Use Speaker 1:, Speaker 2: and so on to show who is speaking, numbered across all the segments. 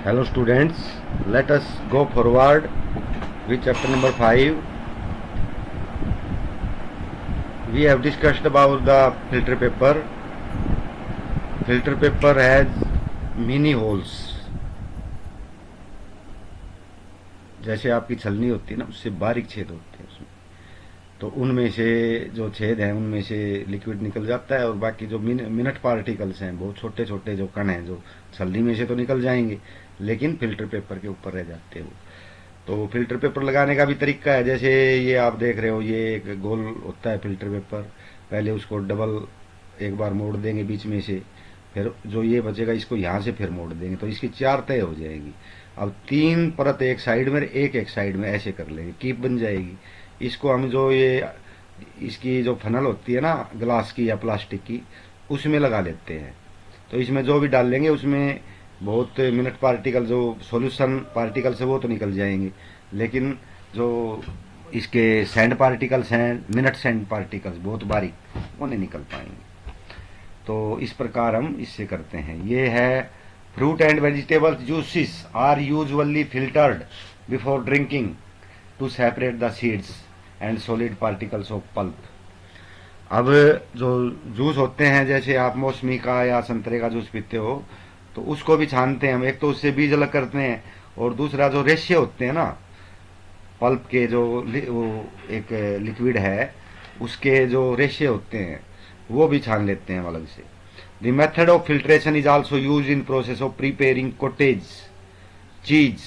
Speaker 1: Hello students, let us go forward with chapter number 5. We have discussed about the filter paper. Filter paper has mini holes. जैसे आपकी छलनी होती है ना, उससे बारीक छेद होते हैं उसमें, तो उनमें से जो छेद हैं उनमें से लिक्विड निकल जाता है और बाकी जो मिनट पार्टिकल्स हैं, बहुत छोटे छोटे जो कण हैं, जो छलनी में से तो निकल जाएंगे लेकिन फिल्टर पेपर के ऊपर रह जाते हैं वो। तो फिल्टर पेपर लगाने का भी तरीका है। जैसे ये आप देख रहे हो, ये एक गोल होता है फिल्टर पेपर। पहले उसको डबल एक बार मोड़ देंगे बीच में से, फिर जो ये बचेगा इसको यहाँ से फिर मोड़ देंगे, तो इसकी 4 तय हो जाएगी। अब 3 परत एक साइड में, एक साइड में, ऐसे कर लेंगे, कीप बन जाएगी। इसको हम जो ये इसकी जो फनल होती है ना, ग्लास की या प्लास्टिक की, उसमें लगा लेते हैं। तो इसमें जो भी डाल लेंगे उसमें बहुत मिनट पार्टिकल, जो सॉल्यूशन पार्टिकल्स है वो तो निकल जाएंगे, लेकिन जो इसके सैंड पार्टिकल्स हैं, मिनट सैंड पार्टिकल्स बहुत बारीक, वो नहीं निकल पाएंगे। तो इस प्रकार हम इससे करते हैं। ये है fruit and vegetables juices are usually filtered before drinking to separate the seeds and solid particles of pulp. अब जो जूस होते हैं, जैसे आप मौसमी का या संतरे का जूस पीते हो, तो उसको भी छानते हैं हम। एक तो उससे बीज अलग करते हैं, और दूसरा जो रेशे होते हैं ना पल्प के, जो वो एक लिक्विड है उसके जो रेशे होते हैं वो भी छान लेते हैं अलग से। The method of filtration is also use in process of preparing cottage cheese,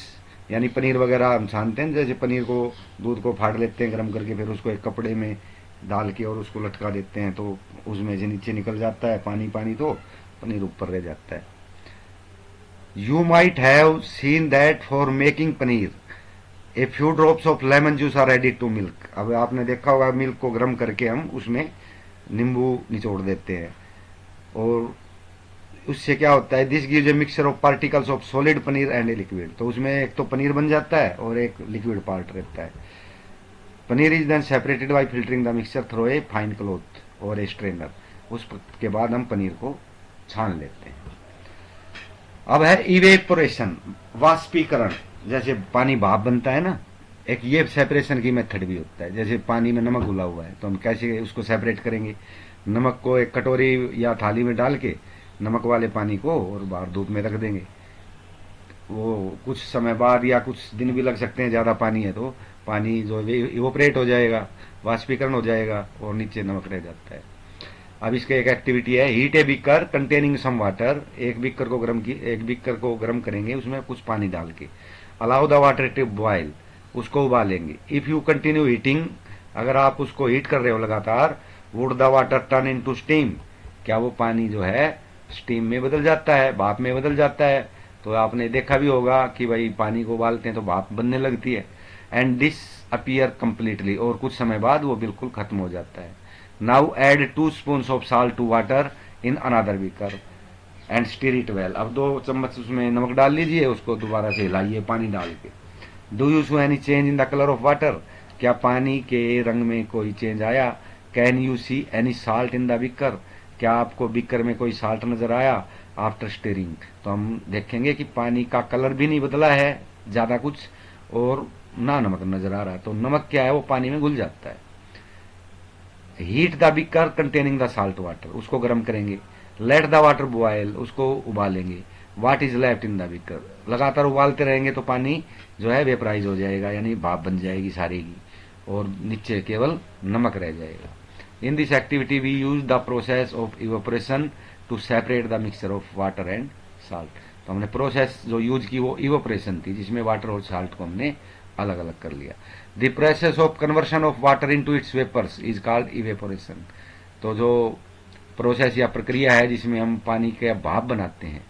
Speaker 1: यानी पनीर वगैरह हम छानते हैं। जैसे पनीर को, दूध को फाड़ लेते हैं गर्म करके, फिर उसको एक कपड़े में डाल के और उसको लटका देते हैं, तो उसमें से नीचे निकल जाता है पानी पानी, तो पनीर ऊपर रह जाता है। You might have seen that for making paneer a few drops of lemon juice are added to milk. अब आपने देखा होगा, मिल्क को गर्म करके हम उसमें नींबू निचोड़ देते हैं, और उससे क्या होता है, this gives A mixture of particles of solid paneer and a liquid. तो उसमें एक तो पनीर बन जाता है और एक लिक्विड पार्ट रहता है। Paneer is then separated by filtering the mixture through a fine cloth और ए स्ट्रेनर। उसके बाद हम पनीर को छान लेते हैं। अब है इवेपोरेशन, वाष्पीकरण। जैसे पानी भाप बनता है ना, एक ये सेपरेशन की मेथड भी होता है। जैसे पानी में नमक घुला हुआ है, तो हम कैसे उसको सेपरेट करेंगे? नमक को एक कटोरी या थाली में डाल के नमक वाले पानी को और बाहर धूप में रख देंगे। वो कुछ समय बाद या कुछ दिन भी लग सकते हैं, ज़्यादा पानी है तो पानी जो इवोपरेट हो जाएगा, वाष्पीकरण हो जाएगा, और नीचे नमक रह जाता है। अब इसका एक एक्टिविटी है, heat a beaker containing some water. एक बीकर को गर्म करेंगे, उसमें कुछ पानी डाल के। Allow the water to boil, उसको उबालेंगे। इफ यू कंटिन्यू हीटिंग, अगर आप उसको हीट कर रहे हो लगातार, would the water turn into steam, क्या वो पानी जो है स्टीम में बदल जाता है, भाप में बदल जाता है? तो आपने देखा भी होगा कि भाई पानी को उबालते हैं तो भाप बनने लगती है। एंड दिस अपीयर कंप्लीटली, और कुछ समय बाद वो बिल्कुल खत्म हो जाता है। Now add 2 spoons of salt to water in another beaker and stir it well. अब 2 चम्मच उसमें नमक डाल लीजिए, उसको दोबारा से हिलाइए पानी डाल के। Do you see any change in the colour of water, क्या पानी के रंग में कोई चेंज आया? Can you see any salt in the beaker, क्या आपको बीकर में कोई साल्ट नजर आया? आफ्टर स्टीरिंग, तो हम देखेंगे कि पानी का कलर भी नहीं बदला है ज्यादा कुछ, और ना नमक नजर आ रहा है। तो नमक क्या है, वो पानी में घुल जाता है। Heat the beaker containing the salt water, उसको गर्म करेंगे। लेट द वाटर बॉयल, उसको उबालेंगे। What is left in the beaker, लगातार उबालते रहेंगे तो पानी जो है वेपराइज हो जाएगा, यानी भाप बन जाएगी सारी की, और नीचे केवल नमक रह जाएगा। In this activity we use the process of evaporation to separate the mixture of water and salt. तो हमने प्रोसेस जो यूज की वो इवेपोरेशन थी, जिसमें वाटर और साल्ट को हमने अलग अलग कर लिया। The process of conversion of water into its vapours is called evaporation. तो जो प्रोसेस या प्रक्रिया है जिसमें हम पानी के भाप बनाते हैं,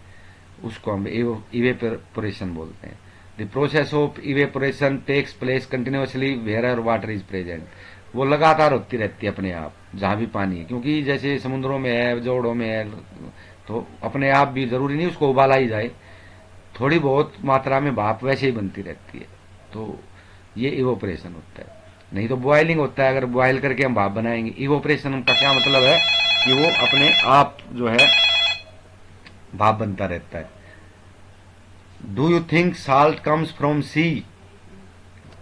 Speaker 1: उसको हम इवेपोरेशन बोलते हैं। The process of evaporation takes place continuously where water is present, वो लगातार होती रहती है अपने आप जहां भी पानी है, क्योंकि जैसे समुद्रों में है, जोड़ों में है, तो अपने आप भी जरूरी नहीं उसको उबाला ही जाए, थोड़ी बहुत मात्रा में भाप वैसे ही बनती रहती है। तो ये इवोपरेशन होता है। नहीं तो बॉइलिंग होता है, अगर बॉयल करके हम भाप बनाएंगे। इवोपरेशन का क्या मतलब है कि वो अपने आप जो है भाप बनता रहता है। Do you think salt comes from sea?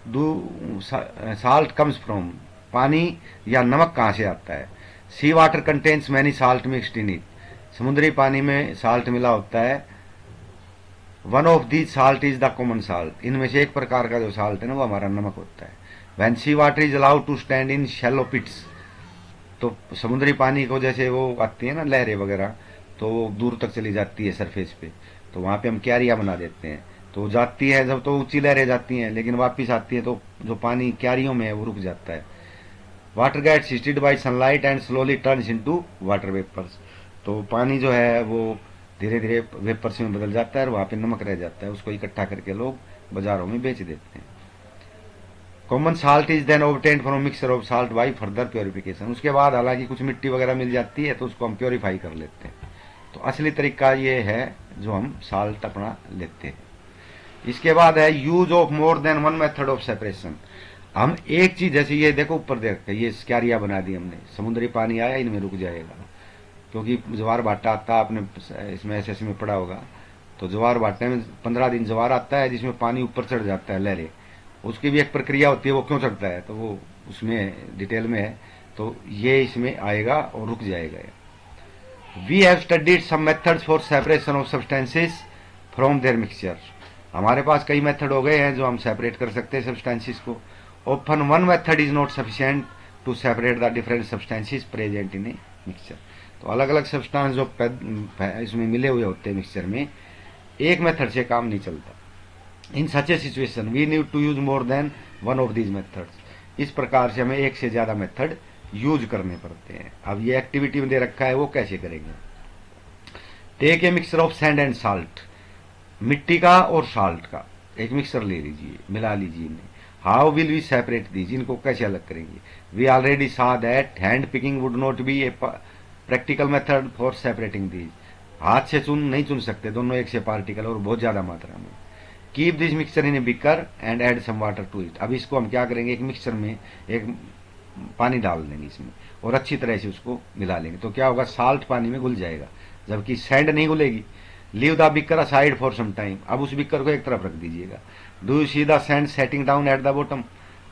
Speaker 1: Do salt comes from, पानी या नमक कहाँ से आता है? Sea water contains many salt mixed in it, समुद्री पानी में साल्ट मिला होता है। One of the salt is the common salt, इनमें से एक प्रकार का जो साल्ट है ना वो हमारा नमक होता है। When sea water is allowed to stand in shallow pits, तो समुद्री पानी को जैसे वो आती है ना लहरें वगैरह, तो वो दूर तक चली जाती है सरफेस पे, तो वहां पे हम क्यारियां बना देते हैं। तो जाती है जब तो ऊंची लहरें जाती हैं, लेकिन वापिस आती है तो जो पानी क्यारियों में है वो रुक जाता है। Water gets heated by sunlight and slowly turns into water vapours, तो पानी जो है वो धीरे धीरे वेपर्स में बदल जाता है और वहां पे नमक रह जाता है, उसको इकट्ठा करके लोग बाजारों में बेच देते हैं। Common salt is then obtained from mixture of salt by further purification, उसके बाद हालांकि कुछ मिट्टी वगैरह मिल जाती है तो उसको हम प्योरीफाई कर लेते हैं। तो असली तरीका ये है जो हम साल्ट अपना लेते हैं। इसके बाद है use of more than one method of separation. हम एक चीज जैसे ये देखो ऊपर देख ये क्यारियां बना दी हमने, समुद्री पानी आया इनमें रुक जाएगा, क्योंकि ज्वार भाटा आता आपने इसमें एसएससी में पढ़ा होगा। तो ज्वार भाटे में 15 दिन ज्वार आता है जिसमें पानी ऊपर चढ़ जाता है लहरें, उसकी भी एक प्रक्रिया होती है, वो क्यों चढ़ता है तो वो उसमें डिटेल में है। तो ये इसमें आएगा और रुक जाएगा। We have studied some methods for separation of substances from their mixture, हमारे पास कई मेथड हो गए हैं जो हम सेपरेट कर सकते हैं सब्सटेंसेस को। Often one method is not sufficient to separate the different substances present in a mixture, तो अलग अलग सब्सटेंस जो इसमें मिले हुए होते हैं मिक्सचर में, एक मेथड से काम नहीं चलता। In such a situation we need to use more than one of these methods, इस प्रकार से हमें एक से ज्यादा मेथड यूज करने पड़ते हैं। अब ये एक्टिविटी में दे रखा है वो कैसे करेंगे। Take a mixture of sand and salt, मिट्टी का और साल्ट का एक मिक्सर ले लीजिए, मिला लीजिए इन्हें। How will we separate these, इनको कैसे अलग करेंगे। We already saw that hand picking would not be a practical method for separating these, हाथ से नहीं चुन सकते दोनों एक से पार्टिकल और बहुत ज्यादा मात्रा में। Keep this mixture in a beaker and add some water to it, अब इसको हम क्या करेंगे, एक मिक्सचर में एक पानी डाल देंगे इसमें और अच्छी तरह से उसको मिला लेंगे, तो क्या होगा साल्ट पानी में घुल जाएगा जबकि सैंड नहीं घुलेगी। Leave the beaker aside for some time, अब उस बिकर को एक तरफ रख दीजिएगा। Do you see the sand settling down at the bottom,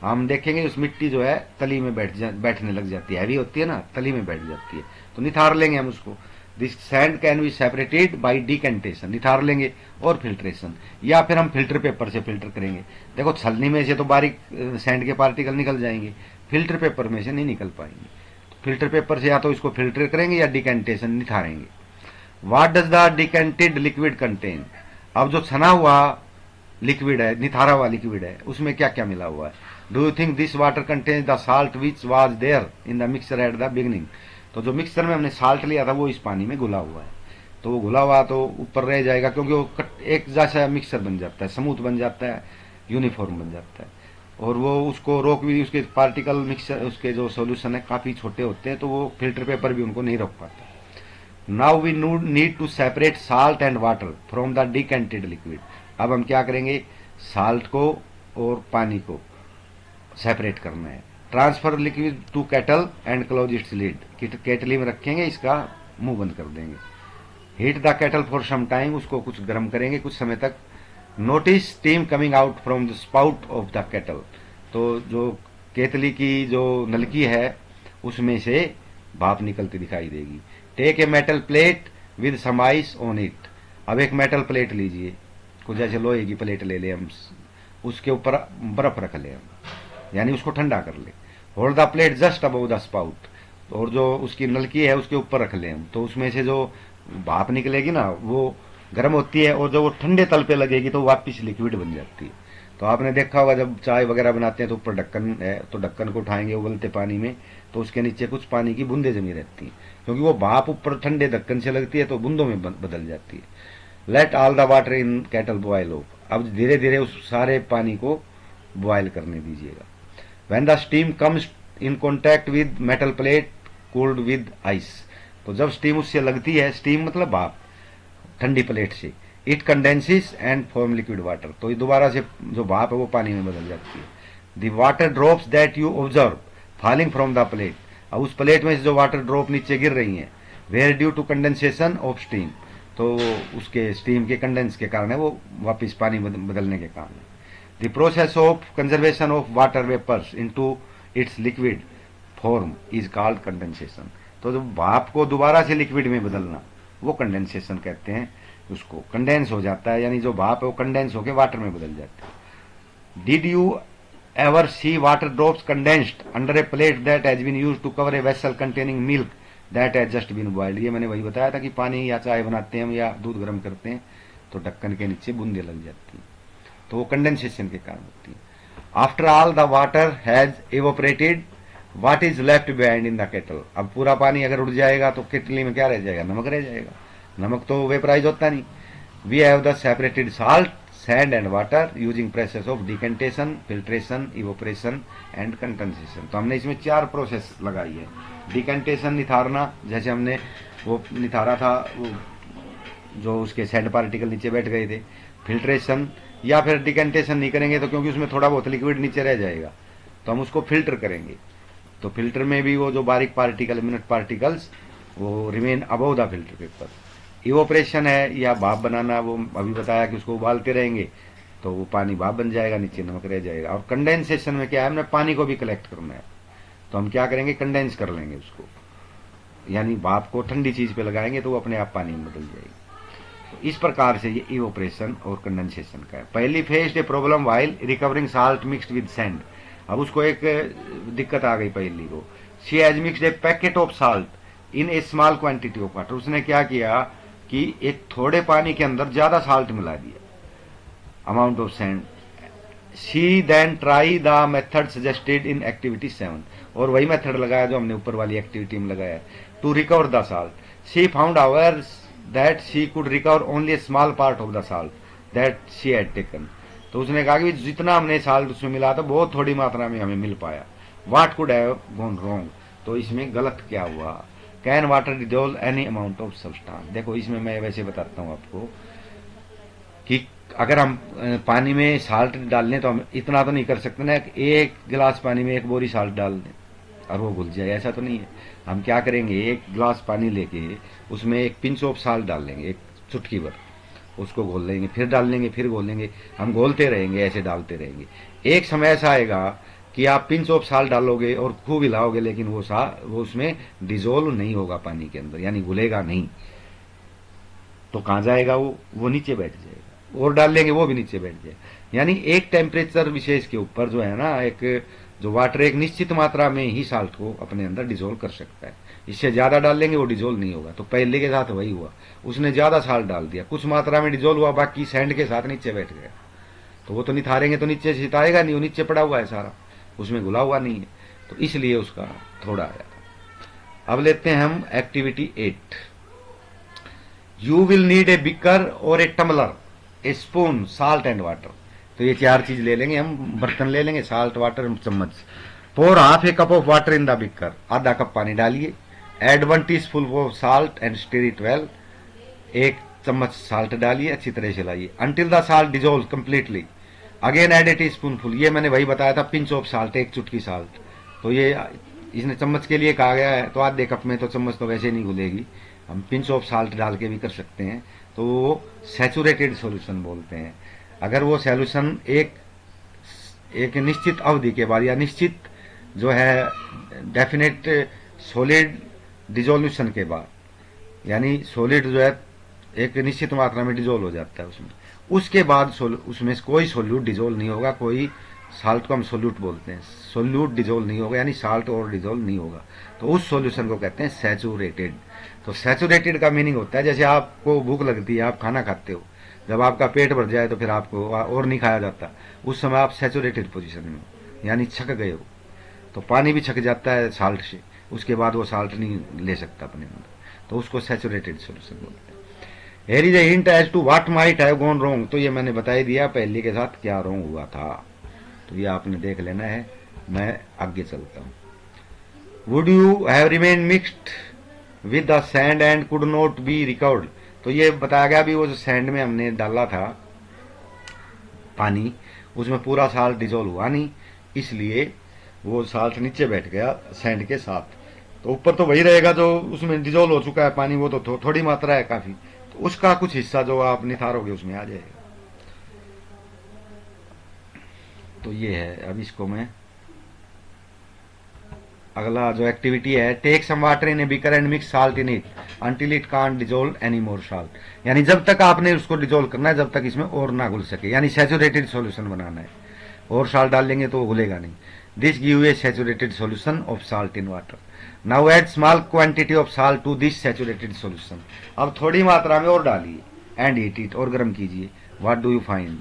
Speaker 1: हम देखेंगे उस मिट्टी जो है तली में बैठने लग जाती है, हैवी होती है ना, तली में बैठ जाती है, तो निथार लेंगे हम उसको। This sand can be separated by decantation, निथार लेंगे, और फिल्ट्रेशन, या फिर हम फिल्टर पेपर से फिल्टर करेंगे। देखो छलनी में से तो बारीक सैंड के पार्टिकल निकल जाएंगे, फिल्टर पेपर में से नहीं निकल पाएंगे। फिल्टर पेपर से या तो इसको फिल्टर करेंगे या डिकेंटेशन निथारेंगे। What does the decanted liquid contain, अब जो छना हुआ लिक्विड है, निथारा हुआ लिक्विड है, उसमें क्या क्या मिला हुआ है। Do you think this water contains the salt which was there in the mixture at the beginning, तो जो मिक्सचर में हमने साल्ट लिया था वो इस पानी में घुला हुआ है, तो वो घुला हुआ तो ऊपर रह जाएगा क्योंकि वो एक जैसा मिक्सचर बन जाता है, स्मूथ बन जाता है, यूनिफॉर्म बन जाता है, और वो उसको रोक भी, उसके पार्टिकल मिक्सचर उसके जो सोल्यूशन है काफी छोटे होते हैं, तो वो फिल्टर पेपर भी उनको नहीं रोक पाता। Now we need to separate salt and water from the decanted liquid, अब हम क्या करेंगे, साल्ट को और पानी को सेपरेट करना है। Transfer liquid to kettle and close its lid, केटली में रखेंगे, इसका मुंह बंद कर देंगे। Heat the kettle for some time, उसको कुछ गर्म करेंगे कुछ समय तक। Notice steam coming out from the spout of the kettle, तो जो केतली की जो नलकी है उसमें से भाप निकलती दिखाई देगी। Take a metal plate with some ice on it, अब एक मेटल प्लेट लीजिए, कुछ जैसे लोहे की प्लेट ले ले हम, उसके ऊपर बर्फ रख ले हम, यानी उसको ठंडा कर ले। Hold the plate just above the spout, और जो उसकी नलकी है उसके ऊपर रख ले हम, तो उसमें से जो भाप निकलेगी ना वो गर्म होती है, और जब वो ठंडे तल पे लगेगी तो वापिस लिक्विड बन जाती है। तो आपने देखा होगा जब चाय वगैरह बनाते हैं तो ऊपर ढक्कन है, तो ढक्कन को उठाएंगे उबलते पानी में, तो उसके नीचे कुछ पानी की बूंदे जमी रहती हैं, क्योंकि वो भाप ऊपर ठंडे ढक्कन से लगती है तो बूंदों में बदल जाती है। Let all the water in kettle boil off, अब धीरे धीरे उस सारे पानी को बॉयल करने दीजिएगा। When the steam comes in contact with metal plate cooled with ice, तो जब स्टीम उससे लगती है, स्टीम मतलब भाप ठंडी प्लेट से, it condenses and form liquid water, तो ये दोबारा से जो भाप है वो पानी में बदल जाती है। The water drops that you observe falling from the plate, अब उस प्लेट में से जो वाटर ड्रॉप नीचे गिर रही हैं, where due to condensation of steam, तो उसके स्टीम के कंडेंस के कारण है, वो वापस पानी बदलने के कारण है। The process of conservation of water vapours into its liquid form is called condensation. तो जो भाप को दोबारा से लिक्विड में बदलना वो कंडेंसेशन कहते हैं। उसको कंडेंस हो जाता है, यानी जो भाप है वो कंडेंस होकर वाटर में बदल जाता है। Did you ever see water drops condensed under a plate that has been used to cover a vessel containing milk that has just been boiled? ये मैंने वही बताया था कि पानी या चाय बनाते हैं हम या दूध गर्म करते हैं तो ढक्कन के नीचे बूंदे लग जाती हैं, तो वो कंडेंसेशन के कारण होती है। After all the water has evaporated what is left behind in the kettle. अब पूरा पानी अगर उड़ जाएगा तो केटली में क्या रह जाएगा? नमक रह जाएगा। नमक तो वेपराइज होता नहीं। We have the separated salt sand and water using process of decantation, filtration, evaporation and condensation। तो हमने इसमें 4 प्रोसेस लगाई है। डिकेंटेशन निथारना, जैसे हमने वो निथारा था, वो जो उसके सैंड पार्टिकल नीचे बैठ गए थे। फिल्ट्रेशन, या फिर डिकेंटेशन नहीं करेंगे तो क्योंकि उसमें थोड़ा बहुत लिक्विड नीचे रह जाएगा तो हम उसको फिल्टर करेंगे, तो फिल्टर में भी वो जो बारीक पार्टिकल, मिनट पार्टिकल्स, वो remain above the filter paper. Evaporation है या भाप बनाना, वो अभी बताया कि उसको उबालते रहेंगे तो वो पानी भाप बन जाएगा, नीचे नमक रह जाएगा। और कंडेंसेशन में क्या है, हमने पानी को भी कलेक्ट करना है, तो हम क्या करेंगे, कंडेंस कर लेंगे उसको, यानी भाप को ठंडी चीज पे लगाएंगे तो वो अपने आप पानी में बदल जाएगी। तो इस प्रकार से ये इवोपरेशन और कंडेंसेशन का है। पहली faced a problem while recovering salt mixed with sand. अब उसको एक दिक्कत आ गई पहली को। She has mixed A packet of salt in A small quantity of water. उसने क्या किया कि एक थोड़े पानी के अंदर ज्यादा साल्ट मिला दिया, amount of sand. She then try the method suggested in activity 7, और वही मेथड लगाया जो हमने ऊपर वाली एक्टिविटी में लगाया, to recover the salt. She found our that she could recover only a small part of the salt that she had taken. तो उसने कहा कि जितना हमने साल्ट उसमें मिला था बहुत थोड़ी मात्रा में हमें मिल पाया। What could have gone wrong, तो इसमें गलत क्या हुआ। Can water dissolve any amount of substance. देखो इसमें मैं वैसे बताता हूं आपको कि अगर हम पानी में साल्ट डाल लें तो हम इतना तो नहीं कर सकते ना, एक गिलास पानी में एक बोरी साल्ट डाल दें और वो घुल जाए, ऐसा तो नहीं है। हम क्या करेंगे, एक गिलास पानी लेके उसमें एक पिंच ऑफ साल्ट डाल लेंगे, एक चुटकी भर, उसको घोल लेंगे, फिर डाल लेंगे, फिर घोल लेंगे, हम घोलते रहेंगे, ऐसे डालते रहेंगे। एक समय ऐसा आएगा कि आप पिंच ऑफ साल्ट डालोगे और खूब हिलाओगे, लेकिन वो उसमें डिजोल्व नहीं होगा पानी के अंदर, यानी घुलेगा नहीं। तो कहां जाएगा वो नीचे बैठ जाएगा, और डाल लेंगे वो भी नीचे बैठ जाएगा। यानी एक टेम्परेचर विशेष के ऊपर जो है ना, एक जो वाटर एक निश्चित मात्रा में ही साल्ट को अपने अंदर डिजोल्व कर सकता है, इससे ज्यादा डाल लेंगे वो डिजोल्व नहीं होगा। तो पहले के साथ वही हुआ, उसने ज्यादा साल्ट डाल दिया, कुछ मात्रा में डिजोल्व हुआ, बाकी सैंड के साथ नीचे बैठ गया। तो वो तो निथारेंगे तो नीचे सिताएगा नहीं, वो नीचे पड़ा हुआ है सारा, उसमें घुला हुआ नहीं है, तो इसलिए उसका थोड़ा आया था। अब लेते हैं हम activity 8। You will need a beaker और a tumbler, a spoon, salt and water. तो ये 4 चीज ले लेंगे हम, बर्तन ले लेंगे, साल्ट, वाटर, चम्मच। Pour half a cup of water in the beaker, आधा कप पानी डालिए। Add 1 teaspoon of salt and stir it well, 1 चम्मच साल्ट डालिए, अच्छी तरह से लाइए until the salt dissolve completely. Again add a teaspoonful, ये मैंने वही बताया था, पिंच ऑफ साल्ट, 1 चुटकी साल्ट। तो ये इसने चम्मच के लिए कहा गया है, तो आधे कप में तो चम्मच तो वैसे नहीं घुलेगी, हम पिंच ऑफ साल्ट डाल के भी कर सकते हैं। तो वो सैचुरेटेड सॉल्यूशन बोलते हैं। अगर वो सॉल्यूशन एक निश्चित अवधि के बाद या निश्चित जो है डेफिनेट सॉलिड डिजोल्यूशन के बाद, यानी सॉलिड जो है एक निश्चित मात्रा में डिजोल्व हो जाता है उसमें, उसके बाद उसमें कोई सोल्यूट डिजोल्व नहीं होगा, कोई साल्ट को हम सोल्यूट बोलते हैं, सोल्यूट डिजोल्व नहीं होगा, यानी साल्ट और डिजोल्व नहीं होगा, तो उस सॉल्यूशन को कहते हैं सैचुरेटेड। तो सैचुरेटेड का मीनिंग होता है जैसे आपको भूख लगती है, आप खाना खाते हो, जब आपका पेट भर जाए तो फिर आपको और नहीं खाया जाता, उस समय आप सैचुरेटेड पोजीशन में हो, यानी छक गए हो। तो पानी भी छक जाता है साल्ट से, उसके बाद वो साल्ट नहीं ले सकता अपने अंदर, तो उसको सैचुरेटेड सॉल्यूशन बोलते हैं। Here is a hint as to what might have gone wrong. तो ये मैंने बता ही दिया पहले के साथ क्या रॉन्ग हुआ था, तो ये आपने देख लेना है। मैं आगे चलता हूं। Would you have remain mixed with the sand and could not be recovered. तो ये बताया गया भी, वो जो सैंड में हमने डाला था पानी, उसमें पूरा साल्ट डिजोल्व हुआ नहीं, इसलिए वो साल्ट नीचे बैठ गया सैंड के साथ। तो ऊपर तो वही रहेगा जो उसमें डिजोल्व हो चुका है पानी, वो तो थोड़ी मात्रा है काफी, तो उसका कुछ हिस्सा जो आप निथारोगे उसमें आ जाएगा। तो ये है। अब इसको मैं अगला जो एक्टिविटी है, take some water in a beaker and mix salt in it until it can't dissolve any more salt. यानी जब तक आपने उसको डिजोल्व करना है, जब तक इसमें और ना घुल सके, यानी सैचुरेटेड सॉल्यूशन बनाना है। और साल्ट डाल लेंगे तो वो घुलेगा नहीं। This give a saturated solution of salt in water. Now add small quantity of salt to this saturated solution. अब थोड़ी मात्रा में और डालिए एंड हीट इट, और गर्म कीजिए। व्हाट डू यू फाइंड,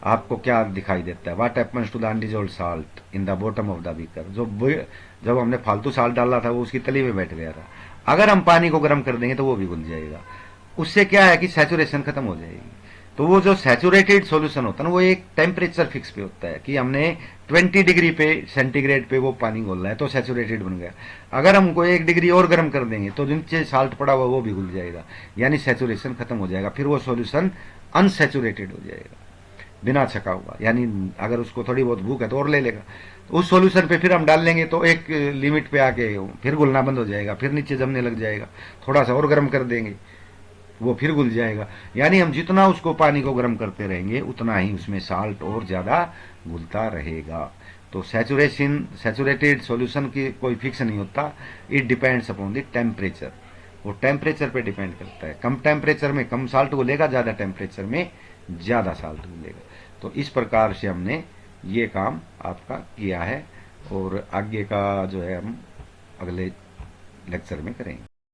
Speaker 1: आपको क्या दिखाई देता है? What happens to the undissolved salt in the bottom of the beaker. जब हमने फालतू साल्ट डाला था वो उसकी तली में बैठ गया था। अगर हम पानी को गर्म कर देंगे तो वो भी घुल जाएगा। उससे क्या है कि सैचुरेशन खत्म हो जाएगी। तो वो जो सैचुरेटेड सॉल्यूशन होता है ना, वो एक टेम्परेचर फिक्स पे होता है कि हमने 20 डिग्री पे सेंटीग्रेड पे वो पानी घोलना है, तो सैचुरेटेड बन गया। अगर हमको 1 डिग्री और गर्म कर देंगे तो नीचे साल्ट पड़ा हुआ वो भी घुल जाएगा, यानी सैचुरेशन खत्म हो जाएगा। फिर वो सॉल्यूशन अनसैचुरेटेड हो जाएगा बिना छका हुआ। यानी अगर उसको थोड़ी बहुत भूख है तो और ले लेगा। तो उस सॉल्यूशन पे फिर हम डाल लेंगे तो एक लिमिट पे आके फिर घुलना बंद हो जाएगा, फिर नीचे जमने लग जाएगा। थोड़ा सा और गर्म कर देंगे वो फिर घुल जाएगा। यानी हम जितना उसको पानी को गर्म करते रहेंगे उतना ही उसमें साल्ट और ज्यादा घुलता रहेगा। तो सैचुरेटेड सॉल्यूशन की कोई फिक्स नहीं होता। It depends upon the temperature. वो टेम्परेचर पे डिपेंड करता है। कम टेम्परेचर में कम साल्ट घुलेगा, ज्यादा टेम्परेचर में ज्यादा साल्ट घुलेगा। तो इस प्रकार से हमने ये काम आपका किया है, और आगे का जो है हम अगले लेक्चर में करेंगे।